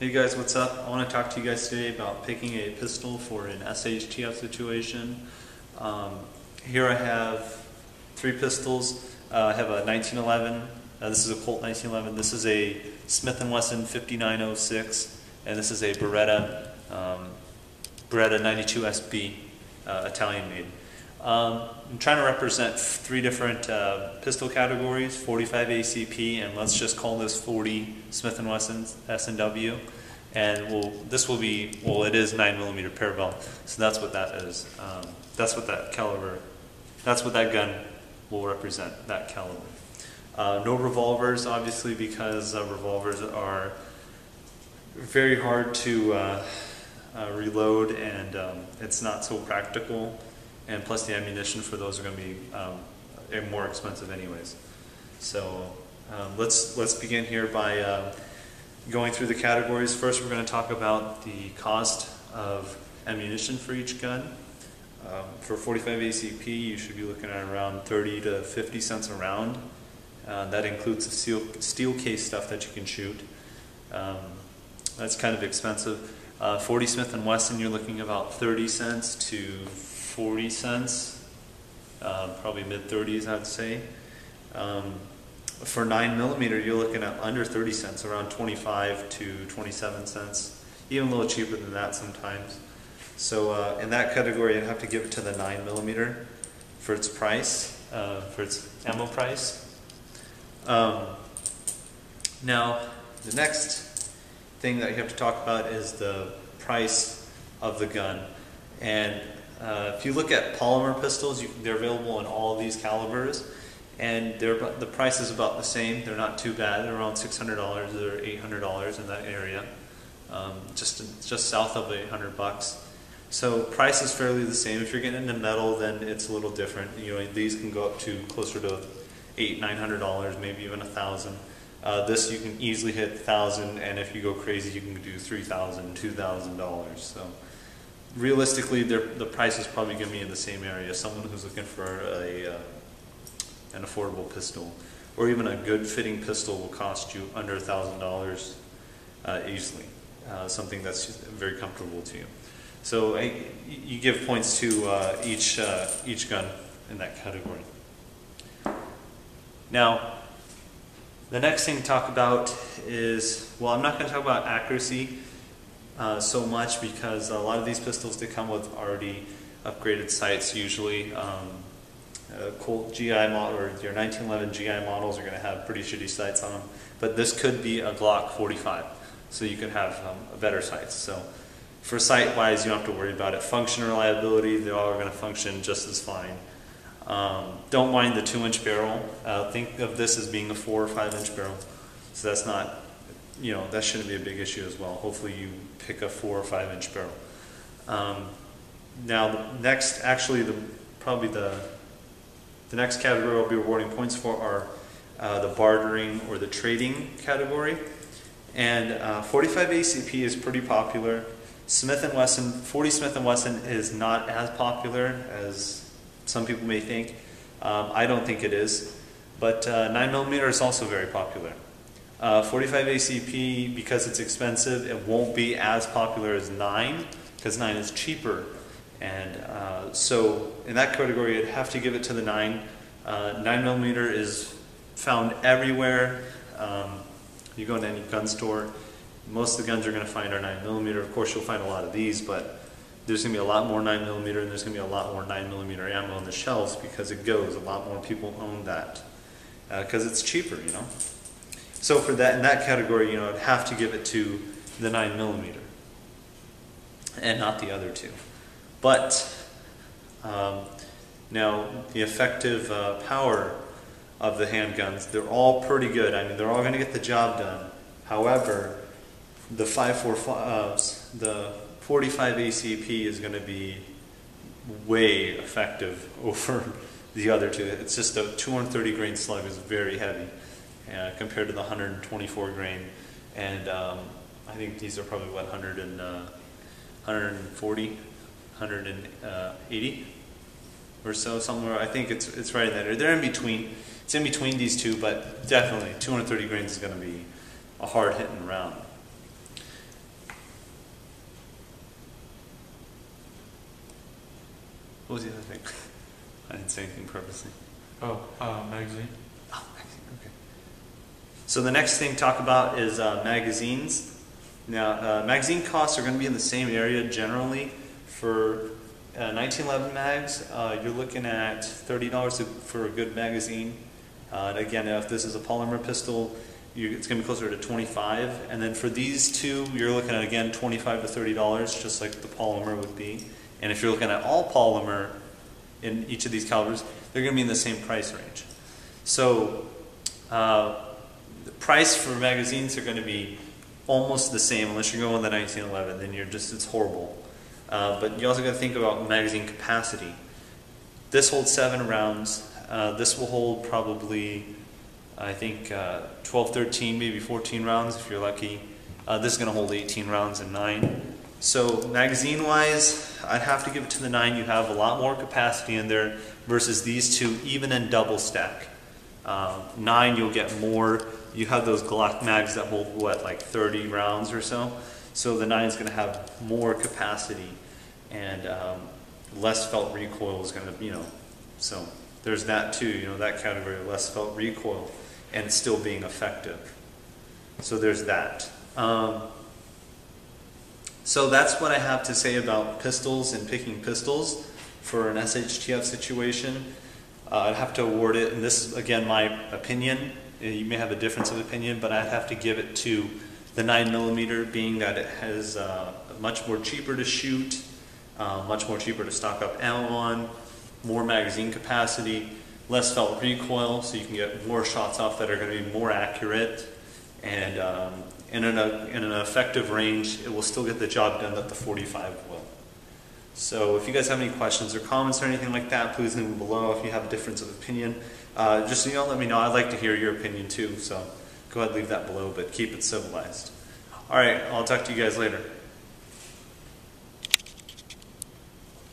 Hey guys, what's up? I want to talk to you guys today about picking a pistol for an SHTF situation. Here I have three pistols. I have a 1911, this is a Colt 1911, this is a Smith & Wesson 5906, and this is a Beretta 92 SB, Italian made. I'm trying to represent three different pistol categories, 45 ACP, and let's just call this 40 Smith & Wesson S&W. And this will be, it is 9mm parabellum, so that's what that is. That's what that caliber, that's what that gun will represent, that caliber. No revolvers, obviously, because revolvers are very hard to reload, and it's not so practical. And plus the ammunition for those are going to be more expensive anyways. So let's begin here by going through the categories. First, we're going to talk about the cost of ammunition for each gun. For 45 ACP, you should be looking at around 30 to 50 cents a round. That includes the steel case stuff that you can shoot. That's kind of expensive. 40 Smith & Wesson, you're looking about 30 cents to 40 cents, probably mid-30s, I'd say. For 9mm, you're looking at under 30 cents, around 25 to 27 cents, even a little cheaper than that sometimes. So in that category, I'd have to give it to the 9mm for its price, for its ammo price. Now, the next thing that you have to talk about is the price of the gun. And if you look at polymer pistols, they're available in all of these calibers, and the price is about the same. They're not too bad. They're around $600 or $800 in that area, just south of $800. So price is fairly the same. If you're getting into metal, then it's a little different. You know, these can go up to closer to $800-900, maybe even $1,000. This you can easily hit $1,000, and if you go crazy, you can do $3,000, $2,000. So realistically, the price is probably going to be in the same area. Someone who's looking for an affordable pistol, or even a good fitting pistol, will cost you under $1,000 easily. Something that's very comfortable to you. So you give points to each gun in that category. Now, the next thing to talk about is, well, I'm not going to talk about accuracy so much, because a lot of these pistols, they come with already upgraded sights usually. Colt GI model, or your 1911 GI models, are going to have pretty shitty sights on them, but this could be a Glock 45, so you could have better sights. So for sight wise, you don't have to worry about it. Function and reliability, they all are going to function just as fine. Don't mind the 2-inch barrel. Think of this as being a 4 or 5-inch barrel, so that's not, you know, that shouldn't be a big issue as well. Hopefully you pick a 4 or 5-inch barrel. Now, next, actually, probably the next category I'll be awarding points for are the bartering or the trading category. And 45 ACP is pretty popular. 40 Smith & Wesson is not as popular as some people may think. I don't think it is. But 9mm is also very popular. 45 ACP, because it's expensive, it won't be as popular as 9, because 9 is cheaper. And so in that category, you'd have to give it to the 9. 9mm is found everywhere. You go into any gun store, most of the guns you're going to find are 9mm. Of course, you'll find a lot of these, but there's going to be a lot more 9mm, and there's going to be a lot more 9mm ammo on the shelves, because it goes. A lot more people own that because it's cheaper, you know. So for that, in that category, you know, I'd have to give it to the 9mm and not the other two. But now the effective power of the handguns, they're all pretty good. I mean, they're all going to get the job done. However, the 45 ACP is going to be way effective over the other two. It's just a 230 grain slug is very heavy compared to the 124 grain, and I think these are probably what, 140, 180 or so, somewhere. I think it's right in that area. They're in between. It's in between these two, but definitely 230 grains is going to be a hard hitting round. What was the other thing? I didn't say anything purposely. Oh, magazine. Oh, magazine, okay. So the next thing to talk about is magazines. Now, magazine costs are going to be in the same area generally. For 1911 mags, you're looking at $30 for a good magazine. And again, if this is a polymer pistol, it's going to be closer to $25. And then for these two, you're looking at, again, $25 to $30, just like the polymer would be. And if you're looking at all polymer in each of these calibers, they're going to be in the same price range. So the price for magazines are going to be almost the same unless you're going with the 1911. Then it's horrible. But you also got to think about magazine capacity. This holds 7 rounds. This will hold probably, I think, 12, 13, maybe 14 rounds if you're lucky. This is going to hold 18 rounds and 9. So magazine-wise, I'd have to give it to the 9. You have a lot more capacity in there versus these two, even in double stack. 9, you'll get more. You have those Glock mags that hold, what, like 30 rounds or so. So the 9 is going to have more capacity and less felt recoil is going to, so there's that too, that category, less felt recoil and it's still being effective. So there's that. So that's what I have to say about pistols and picking pistols for an SHTF situation. I'd have to award it, and this is again my opinion. You may have a difference of opinion, but I'd have to give it to the 9mm, being that it has much more cheaper to shoot, much more cheaper to stock up ammo on, more magazine capacity, less felt recoil, so you can get more shots off that are going to be more accurate, and in an effective range, it will still get the job done that the 45 will. So if you guys have any questions or comments or anything like that, please leave them below. If you have a difference of opinion, just so let me know. I'd like to hear your opinion too, so go ahead and leave that below, but keep it civilized. Alright, I'll talk to you guys later.